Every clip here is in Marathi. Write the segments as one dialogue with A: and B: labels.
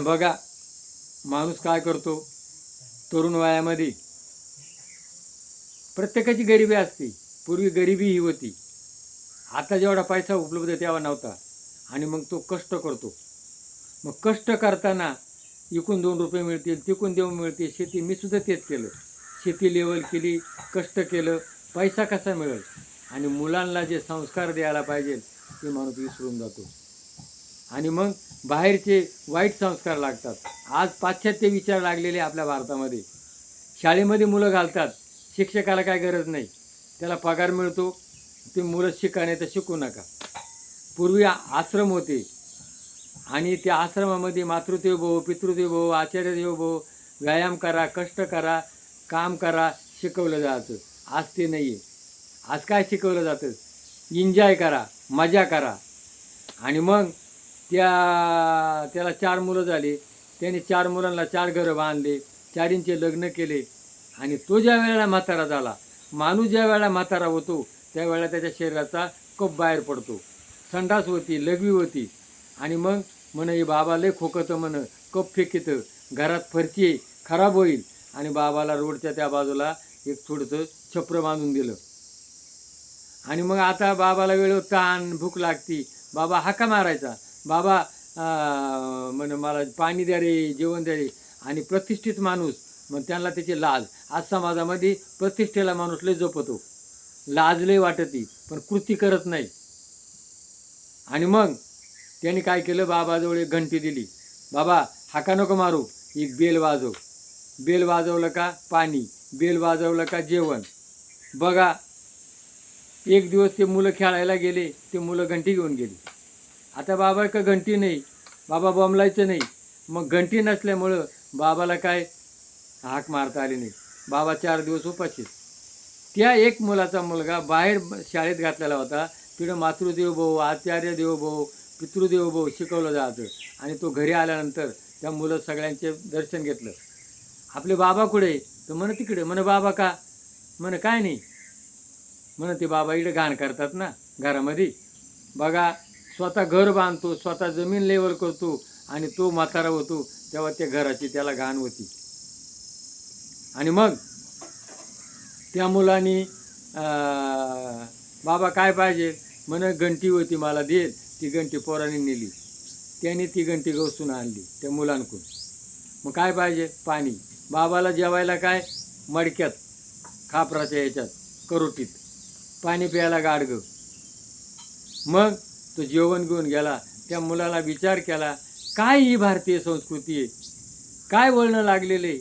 A: बघा माणूस काय करतो, तरुण वयामध्ये प्रत्येकाची गरिबी असते. पूर्वी गरिबी ही होती, आता जेवढा पैसा उपलब्ध तेव्हा नव्हता. आणि मग तो कष्ट करतो. मग कष्ट करताना इकून 2 रुपये मिळतील, तिकून 2 मिळतील. शेती मी सुद्धा तेच केलं. शेती लेवल केली, कष्ट केलं. पैसा कसा मिळेल आणि मुलांना जे संस्कार द्यायला पाहिजे ते माणूस विसरून जातो. आणि मग बाहेरचे वाईट संस्कार लागतात. आज पाश्चात्य विचार लागलेले आपल्या भारतामध्ये. शाळेमध्ये मुलं घालतात, शिक्षकाला काय गरज नाही, त्याला पगार मिळतो, ते मुलं शिका नाही तर शिकू नका. पूर्वी आश्रम होते आणि त्या आश्रमामध्ये मातृदेवो पितृदेवो आचार्यदेवो व्यायाम करा, कष्ट करा, काम करा शिकवलं जायचं. आज ते नाही आहे. आज काय शिकवलं जातं, एन्जॉय करा, मजा करा. आणि मग त्याला 4 मुलं झाली, त्याने 4 मुलांना 4 घरं बांधले, 4ंचे लग्न केले. आणि तो ज्या वेळेला म्हातारा झाला, माणूस ज्या वेळेला म्हातारा होतो त्यावेळेला त्याच्या शरीराचा कप बाहेर पडतो, संडास होती, लघवी होती. आणि मग हे बाबा लय खोकतं कप फेकीतं, घरात फरची खराब होईल. आणि बाबाला रोडच्या त्या बाजूला एक थोडंसं छप्र बांधून दिलं. आणि मग आता बाबाला वेळेवर ताण भूक लागती, बाबा हाका मारायचा, बाबा मला पाणी द्या रे, जेवण द्या रे. आणि प्रतिष्ठित माणूस मग त्यांना त्याची लाज. आज समाजामध्ये प्रतिष्ठेला माणूस लय जपतो, लाज लय वाटती, पण कृती करत नाही. आणि मग त्यांनी काय केलं, बाबाजवळ एक घंटी दिली, बाबा हाका नको मारू, एक बेल वाजव. बेल वाजवलं का पाणी, बेल वाजवलं का जेवण. बघा एक दिवस ते मुलं खेळायला गेले, ते मुलं घंटी घेऊन गेली. आता बाबा का घंटी नाही, बाबा बोंबलायचं नाही. मग घंटी नसल्यामुळं बाबाला काय हाक मारता आली नाही. बाबा 4 दिवस उपाशीच. त्या एक मुलाचा मुलगा बाहेर शाळेत घातलेला होता, तिकडं मातृदेवो आचार्य देवो पितृदेवो शिकवलं जातं. आणि तो घरी आल्यानंतर त्या मुलं सगळ्यांचे दर्शन घेतलं. आपले बाबा कुठे, तर तिकडे. बाबा का, काय नाही. ते बाबा इकडे घाण करतात ना घरामध्ये. बघा स्वतः घर बांधतो, स्वतः जमीन लेवल करतो आणि तो म्हातारा होतो तेव्हा त्या घराची त्याला घाण होती. आणि मग त्या मुलांनी बाबा काय पाहिजे, घंटी होती मला दे. ती घंटी पोराने नेली, त्याने ती घंटी गवसून आणली त्या मुलांकडून. मग काय पाहिजे, पाणी. बाबाला जेवायला काय, मडक्यात खापराच्या याच्यात करोटीत पाणी प्यायला गाडगं. मग तो जेवण घेऊन गेला. त्या मुलाला विचार केला, काय ही भारतीय संस्कृती आहे, काय वळणं लागलेले.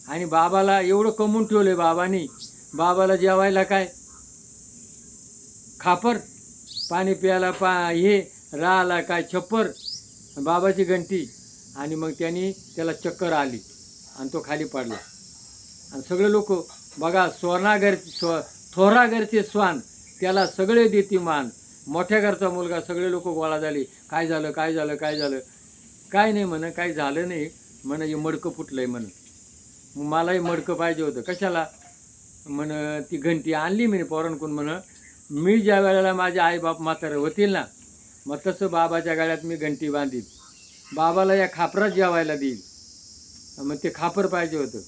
A: आणि बाबाला एवढं कमवून ठेवले बाबांनी, बाबाला जेवायला काय खापर, पाणी प्यायला हे राहायला काय छप्पर, बाबाची घंटी. आणि मग त्याने त्याला चक्कर आली आणि तो खाली पडला. आणि सगळे लोक बघा, थोरा घरचे स्वान त्याला सगळे देती मान. मोठ्या घरचा मुलगा, सगळे लोक गोळा झाले, काय झालं काय झालं काय झालं. काय नाही काही झालं नाही हे मडकं फुटलंय मलाही मडकं पाहिजे होतं. कशाला, ती घंटी आणली मी पोरांकडून. मी ज्या वेळेला माझे आईबाप म्हातारे होतील ना, मग तसं बाबाच्या गळ्यात मी घंटी बांधील, बाबाला या खापरात जेवायला देईल. मग ते खापर पाहिजे होतं.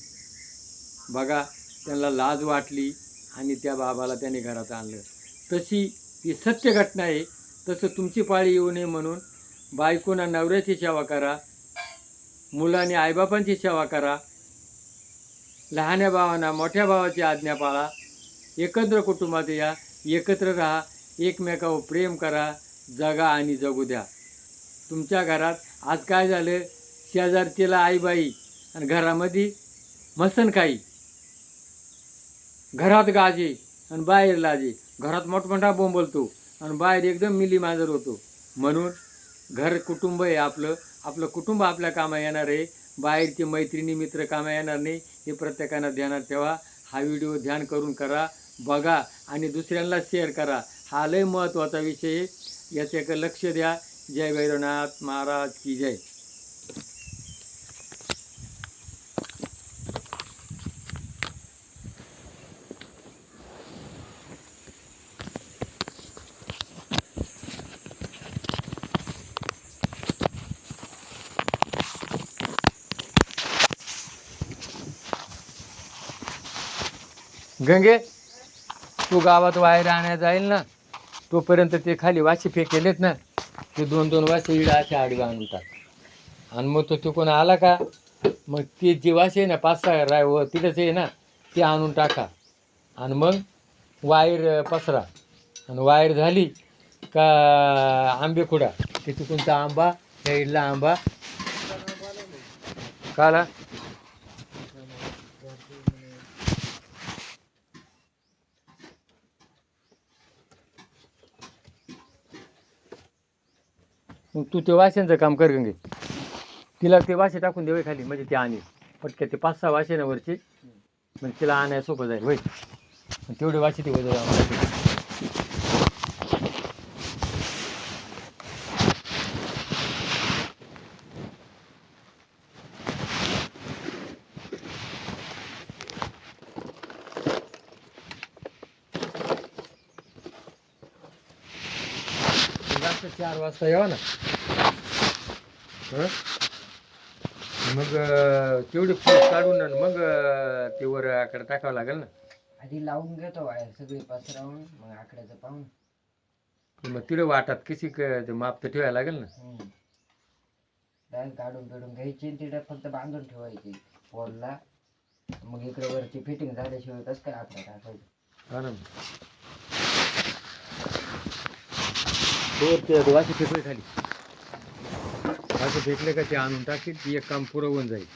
A: बघा त्यांना लाज वाटली आणि त्या बाबाला त्याने घरात आणलं. तशी ही सत्य घटना आहे. तसं तुमची पाळी येऊ नये म्हणून बायकोना नवऱ्याची सेवा करा, मुलांनी आईबापांची सेवा करा, लहान्या भावांना मोठ्या भावाची आज्ञा पाळा, एकत्र कुटुंबात या, एकत्र राहा, एकमेकावर प्रेम करा, जगा आणि जगू द्या. तुमच्या घरात आज काय झालं, शेजारचीला आईबाई आणि घरामध्ये मसनखाई, घरात गाजे आणि बाहेर लाजे. घरात मोठमोठा बोंबलतो आणि बाहेर एकदम मिली मांजर होतो. म्हणून घर कुटुंब आहे आपलं कुटुंब आपल्या कामा येणार आहे, बाहेरचे मैत्रिणी मित्र कामा येणार नाही. हे प्रत्येकानं ध्यानात ठेवा. हा व्हिडिओ ध्यान करून करा, बघा आणि दुसऱ्यांना शेअर करा. हा लय महत्त्वाचा विषय आहे, याच्याकडे लक्ष द्या. जय भैरवनाथ महाराज की जय. गंगे तू गावात वायर आणायला जाईल ना, तोपर्यंत ते खाली वाशी फेकेलेत ना, ते 2-2 वाशी इडा असे आडवे आणून टाक. आणि मग तो तिकडून आला का, मग ती जी वाशी आहे ना 5-6 तिथंच आहे ना, ती आणून टाका. आणि मग वायर पसरा. आणि वायर झाली का आंबे खुडा, ते तिकडूनचा आंबा त्या इडला आंबा काला. मग तू ते वाशांचं काम कर गंगे, तिला ते वाशे टाकून देवे खाली, म्हणजे ते आणि पटक्या ते 5-6 वाशे ना वरचे, म्हणजे तिला आणायला सोपं जाईल होय. तेवढे वाशे ते वजन. जास्त 4 वाजता यावं ना. मग तेवढी फूट काढून मग ते वर आकडे टाकावं लागेल ना.
B: आधी लावून घेतो वायर सगळी पसरवून, मग आकड्याचं पाहून
A: मग तिला वाटात कशी माप तर ठेवायला लागेल ना.
B: डायरेक्ट काढून बिडून घ्यायची, तिथे फक्त बांधून ठेवायची पोलला. मग इकडे वरची फिटिंग झाल्याशिवाय कसं काय आकडा टाकायचं.
A: हा ना. ते वाशी फेकले खाली, वाशी फेकले का ते आणून टाकील, ती एक काम पुरं होऊन जाईल.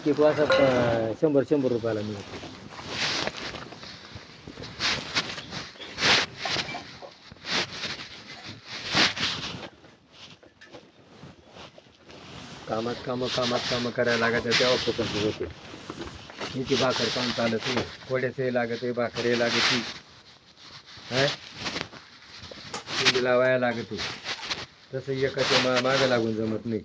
A: ते वासात 100 रुपयाला मिळते. कामात करायला लागत तेव्हा फोकस होते. हिची भाकर काम चालत नाही, कोड्याचंही लागत आहे, भाकरही लागत आहे, लावायला लागत आहे. तसं एकाच्या मागं लागून जमत नाही.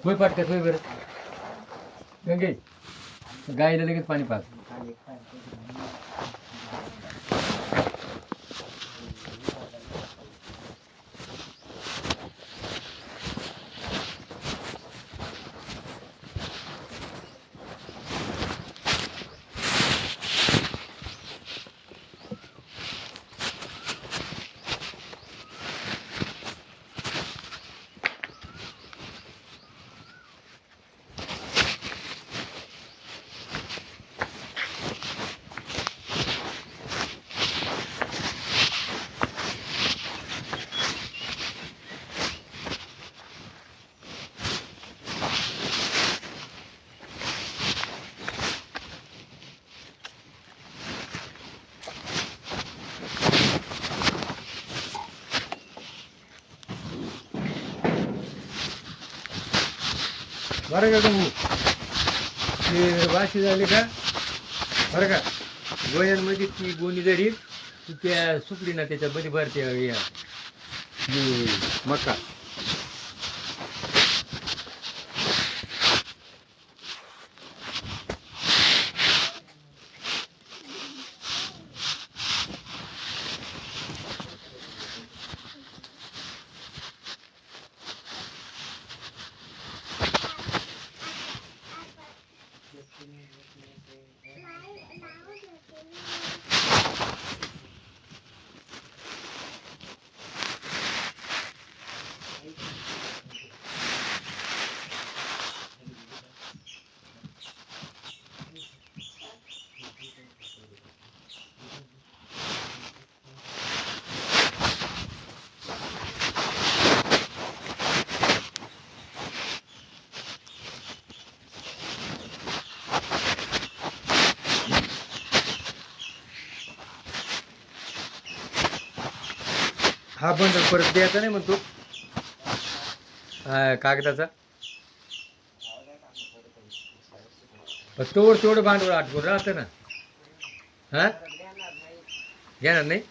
A: होय पटकत होय बरं गंगे, गाईला लगेच पाणी पाज. बरं का गंगू, ते वाशी झाली का बरं का, गोयांमध्ये ती गोणी जरी ती त्या सुकली ना त्याच्यात मध्ये भरते मका. हा बंडल परत द्यायचा नाही म्हणतो कागदाचा. तेवढं भांडवल आठवून राहतं ना. हा घेणार नाही.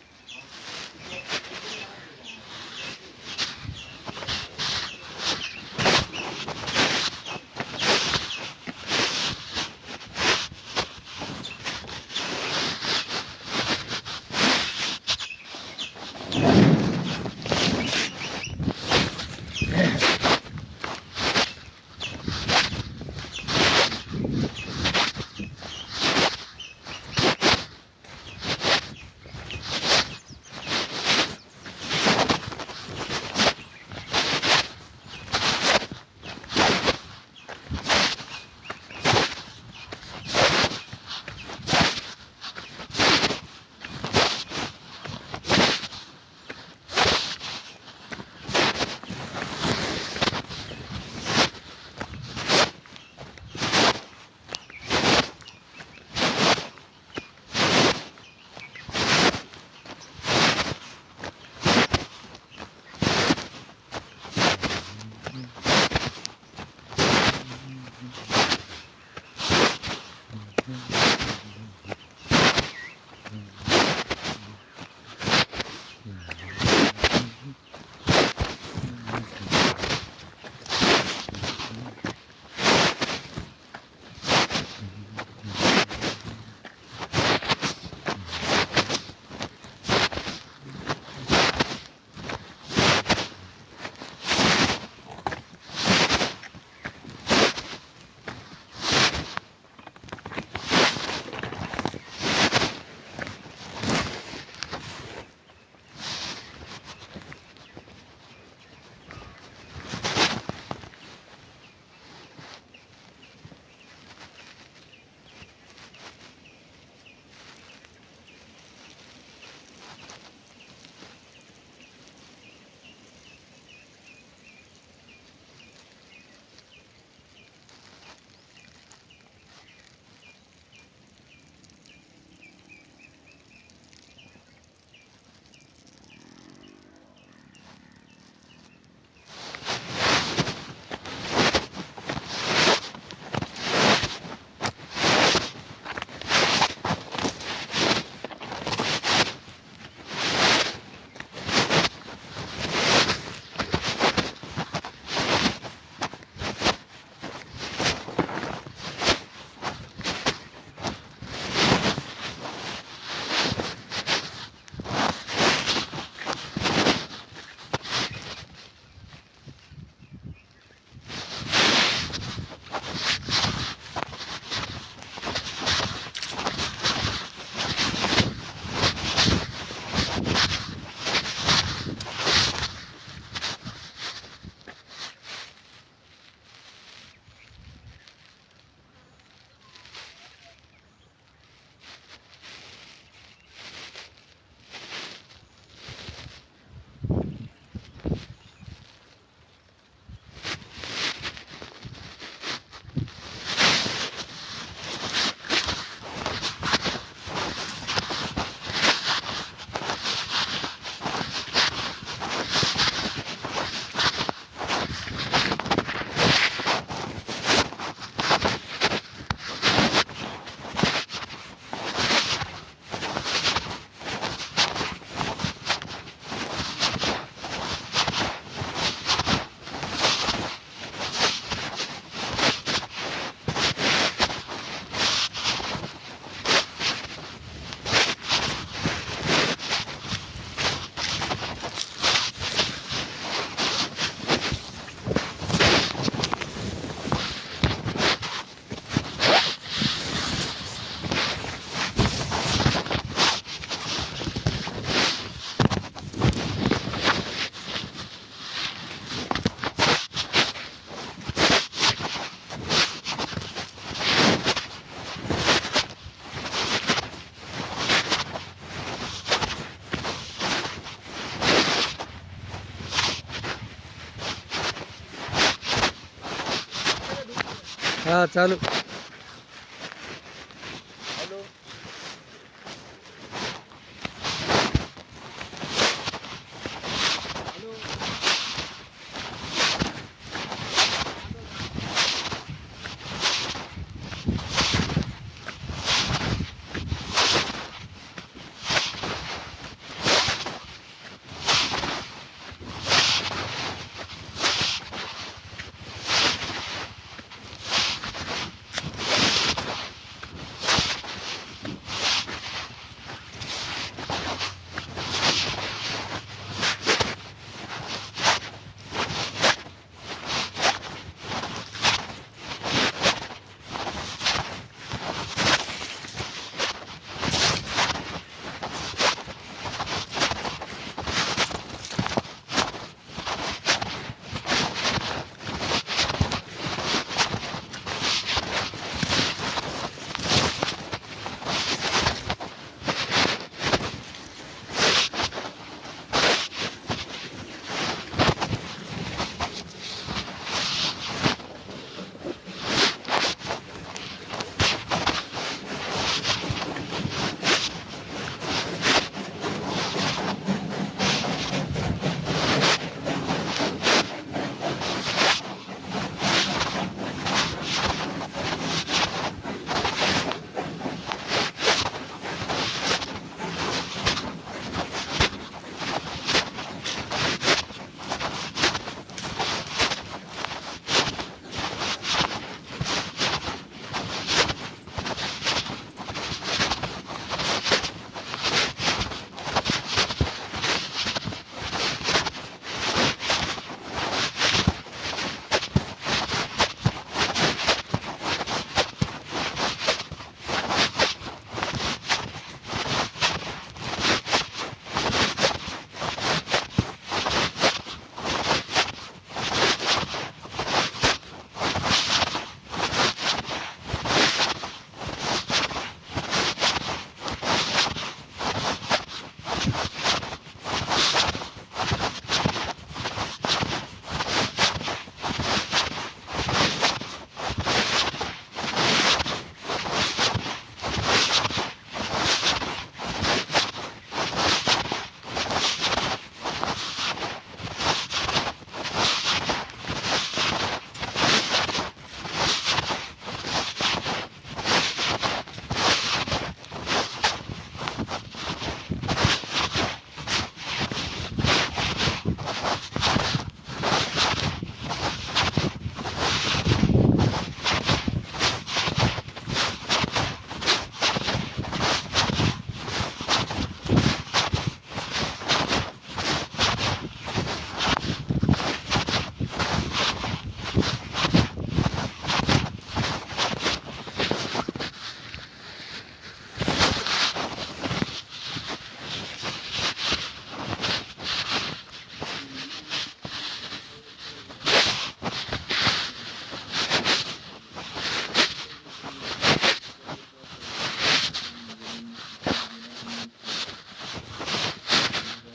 A: हा चालू.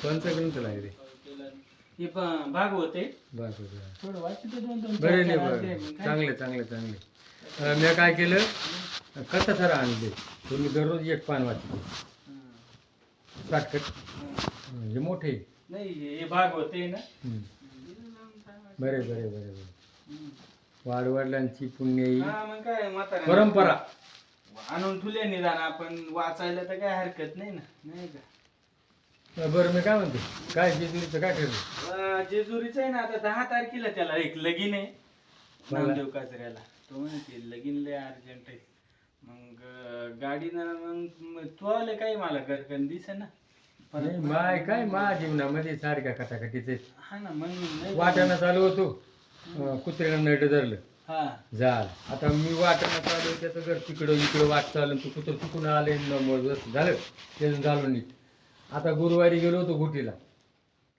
A: कोणता ग्रंथ लागले
C: हे पण भाग होते
A: बस
C: थोडं वाचित दोन दोन
A: बरे
C: चार
A: नाही
C: चार
A: बरं
C: अध्याय, मग काय?
A: चांगले चांगले चांगले मी काय केलं कथा सर आणले तुम्ही दररोज एक पान वाचते
C: हं.
A: शॉर्टकट
C: हं.
A: म्हणजे मोठे
C: नाही हे भाग होते ना
A: हं. बरे बरे बरे बरे
C: हं.
A: वाडवडिलांची पुण्य ही
C: हा, मग काय म्हाताऱ्या
A: परंपरा
C: आणून ठुले निदान आपण वाचायला तर काय हरकत नाही ना, नाही का?
A: बरं मी काय म्हणते काय जेजुरीचं काय ठरलं
C: जेजुरीचं आहे ना, आता 10 तारखेला त्याला एक लगीन आहे
A: मला?
C: नामदेव काजऱ्याला. तो म्हणते लगीन लय अर्जंट आहे. मग गाडीनं मग तू आले काय मला घरकन दिसे ना
A: नाही माय काय मा जीवनामध्ये सारख्या कटाकटीचे
C: हा ना, म्हणून नाही
A: वाटाणा चालू होतो कुत्र्यानं नट धरलं
C: हा
A: झाल आता मी वाटाणा चालू त्याचं घर तिकडं इकडं वाट चाललं तू कुत्र चुकून आले झालं त्याचं झालं नीट आता गुरुवारी गेलो होतो गुटीला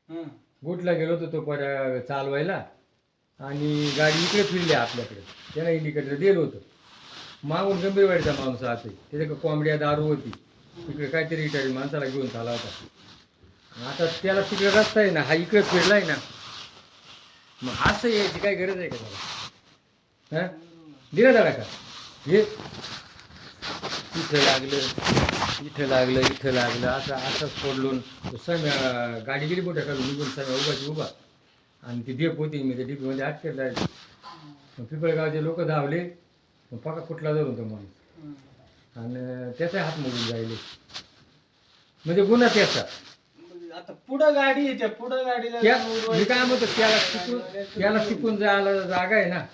C: हं.
A: गुटला गेलो होतो तो चालवायला आणि गाडी इकडे फिरली आपल्याकडे त्याला इंडिकेटर दिलं होतं मागून गंभीरवाडीचा माणूस आहे त्याच्या कोंबड्या दारू होती तिकडे काहीतरी रिटायरी माणसाला घेऊन चाला होता आता त्याला तिकडे रस्ता आहे ना हा इकडे फिरलाय ना मग असं यायची काय गरज आहे का त्याला हा दिला दाडा का हे इथं लागलं इथं लागलं इथं लागलं असं असंच फोडलून सम्या गाडी गेली मोठ्या काढून निघून सम्या उभाची उभा आणि ती डेप होती मी त्या डीपीमध्ये अटकेल जायची मग पिपळगावचे लोक धावले मग पका कुठला धरून तो माणूस
C: हं.
A: आणि त्याचा हात मोडून जायले म्हणजे गुन्हा त्याचा
C: मग आता पुढं गाडी आहे, त्या पुढं गाडीला
A: त्या
C: जाऊन
A: मी
C: उडवायचं.
A: काय म्हणतो त्याला शिकून जायला जागा आहे ना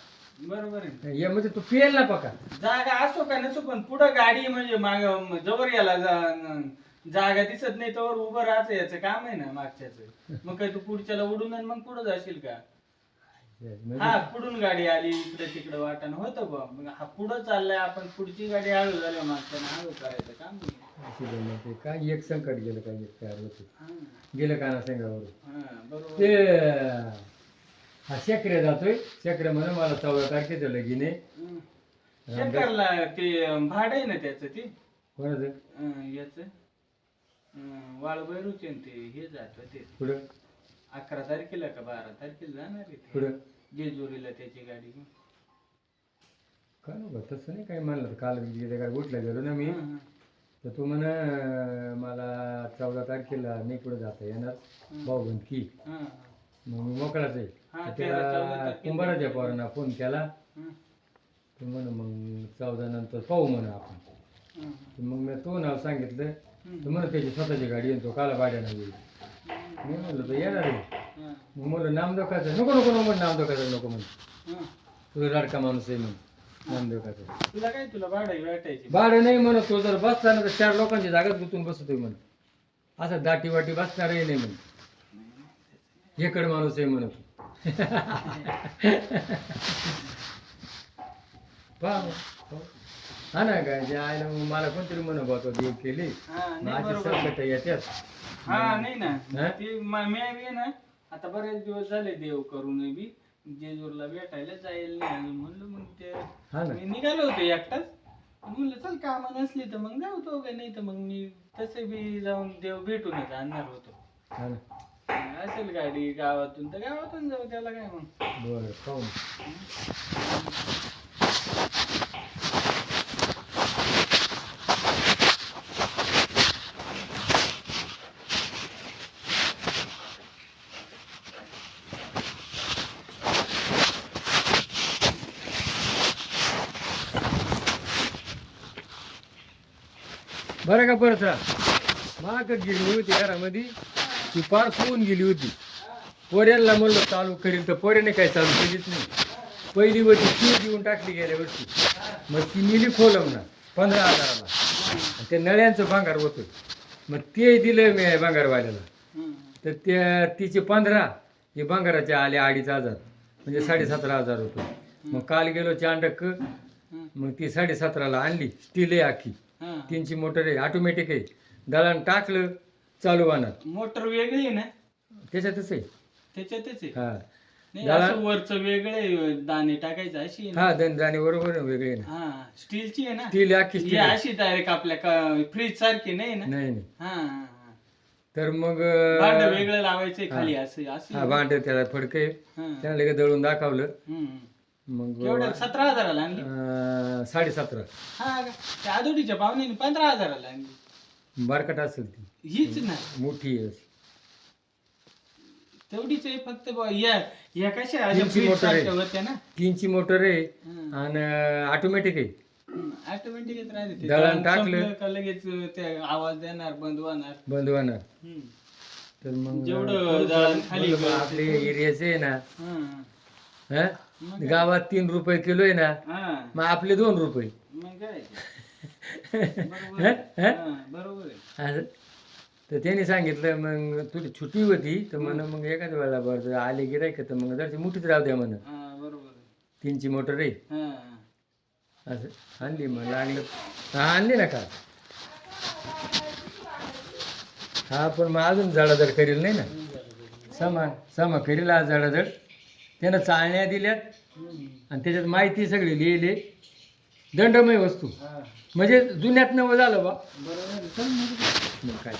C: बरोबर आहे.
A: हे म्हणजे तू पियेल ना पका
C: जागा असो का नसो पण पुढं गाडी म्हणजे माग जवळ याला जागा दिसत नाही तर उभं राहायचं याचं काम आहे ना मागच्याच. मग काय तू पुढच्याला उडून आणि मग पुढं जाशील का? हा पुढून गाडी आली इकडे तिकडे वाटाणं होतं बा, मग हा पुढं चाललाय आपण पुढची गाडी हळू झाली मागच्यानं हळू करायचं काम नाही.
A: ते काय एक संकट गेलं काय एक तयार होते
C: हा,
A: गेलं का ना संघावर
C: हा, बरोबर.
A: ते हा शेकऱ्या जातोय शेकऱ्या म्हणे मला 14 तारखेचं लगीन आहे
C: हं. शेखरला ते भाड आहे ना त्याचं ते
A: कोणाचं
C: याच वाळभैरूचे ते हे जात ते
A: पुढं
C: 11 तारखेला का 12 तारखेला जाणार आहे ते.
A: पुढं
C: जेजुरीला त्याची गाडी घेऊन.
A: काय नव्हतं तसं नाही काय म्हणलं काल गेले काय उठला गेलो ना मी
C: हं, हं.
A: तर तू म्हण मला 14 तारखेला नाही पुढे जाता येणार भाऊ की
C: हं,
A: मग मी मोकळाच आहे
C: हा,
A: तर
C: 13-14
A: त्याला
C: तारखेला
A: कुंभाराच्या पोरांना फोन केला
C: हं,
A: तर म्हण मग 14 नंतर पाहू म्हणा आपण
C: हं,
A: तर मग मी तो नाव सांगितलं
C: हं.
A: तर म्हणत त्याची स्वतःची गाडी येतो काला भाड्यानं येईल मी म्हणलं तर येणार आहे
C: हं,
A: मग म्हणलं नामदेवकाचं नको नको नको म्हण नामदेवकाचं नको म्हण
C: हं.
A: तुझं लाडका माणूस आहे म्हण नामदेवकाचं
C: तुला काय तुला भाडं भेटायची?
A: भाडं नाही म्हणत तो जर बसला ना तर 4 लोकांची जागाच गुंतून बसतोय म्हण असं दाटी वाटी बसणारही नाही म्हण हेकड माणूस आहे म्हणत हा ना काय जे आयला मग मला कोणतरी म्हणत होतो देव केली
C: हा, नाही
A: माझी
C: बरोबर.
A: संकट येतात
C: हा नाही ना
A: हा?
C: ती मी आहे ना आता बरेच दिवस झाले देव करून बी जेजूरला भेटायला जाईल नाही अजून म्हणलं मग ते
A: हा ना
C: मी निघालो होतो एकटाच म्हणलं चल कामा नसली तर मग जाऊ तो काय नाही तर मग मी तसे बी जाऊन देव भेटूनच आणणार होतो.
A: हा ना
C: असेल गाडी गावातून तर गावातून जाऊ त्याला काय मग.
A: बरं पाहू बरं का परत मागच गेली होती घरामध्ये ती पार पोहून गेली होती पोऱ्याला म्हणलं चालू करील तर पोऱ्याने काय चालू केलीच नाही पहिली होती ती देऊन टाकली गेल्या वर्षी मग ती मिली खोलम ना 15,000ला आणि ते नळ्यांचं भांगार होतं मग ते दिलं मी भांगारवाल्याला
C: हं.
A: तर त्या तिचे 15 हे भांगाराचे आले 2,500 म्हणजे 17,500 रुपये मग काल गेलो चांडक
C: हं.
A: मग ती 17,500ला आणली स्टील आहे आखी
C: हं.
A: 3ची मोटर आहे ऑटोमॅटिक आहे दळण टाकलं चालू वाहणार
C: मोटर वेगळी आहे ना
A: त्याच्यातच आहे
C: त्याच्यातच आहे.
A: हा
C: नाही
A: दळण-
C: असं वरचं वेगळं आहे, दाणे टाकायचं अशी आहे ना.
A: हा दाणे बरोबर आहे, वेगळे आहे ना
C: हा स्टीलची आहे ना.
A: स्टील आखी
C: ही
A: स्टील आहे.
C: अशी डायरेक्ट आपल्या फ्रीज सारखी नाही ना.
A: नाही नाही
C: हा हा, हा.
A: तर मग
C: भांड वेगळं लावायचंय खाली असं असं
A: हा भांड त्याला फडके
C: हं.
A: त्याला लगेच दळून दाखवलं.
C: हं.
A: मग
C: केवढं 17,000 आणली
A: 17.5
C: हा का? त्या आदोडीच्या पाहुण्याने 15,000 आणली
A: बारकट असेल ती,
C: हीच ना
A: मोठी आहे.
C: तेवढीच आहे फक्त या कशा अशा
A: तीनची
C: फ्रीज
A: मोटर आहे.
C: सारख्या होत्या ना
A: 3ची मोटर आहे
C: हं.
A: आणि ऑटोमॅटिक आहे.
C: ऑटोमॅटिक येत राहते ते.
A: दळण
C: दळण
A: टाकलं.
C: संपलं का लगेच ते आवाज देणार बंद होणार
A: बंद होणार.
C: हं.
A: तर मग
C: जेवढं दळण खाली
A: बरोबर आपले एरियाचे आहे ना,
C: हं.
A: हा?
C: मग काय?
A: गावात 3 रुपये किलो आहे ना,
C: हा.
A: मग आपले 2 रुपये.
C: मग काय बरोबर आहे. हा, बरोबर आहे
A: असं. तर त्यांनी सांगितलं मग तुझी छुट्टी होती तर म्हण मग एखाद्या वेळेला बरं आले गिरायक तर मग जरशी मोठीच राहू द्या म्हण.
C: हा, बरोबर आहे
A: 3ची मोटर आहे.
C: हा.
A: असं आणली मग लागलं. हा आणली ना का, हा पण मग अजून जडाजड करेल नाही ना, समा करेल आज जडाजड. त्यानं चाळण्या दिल्यात
C: हं.
A: आणि त्याच्यात माहिती सगळी लिहिली, दंडमय वस्तू
C: हा.
A: म्हणजे जुन्यात नवं झालं बा.
C: बरोबर आहे. चल मग.
A: मग काय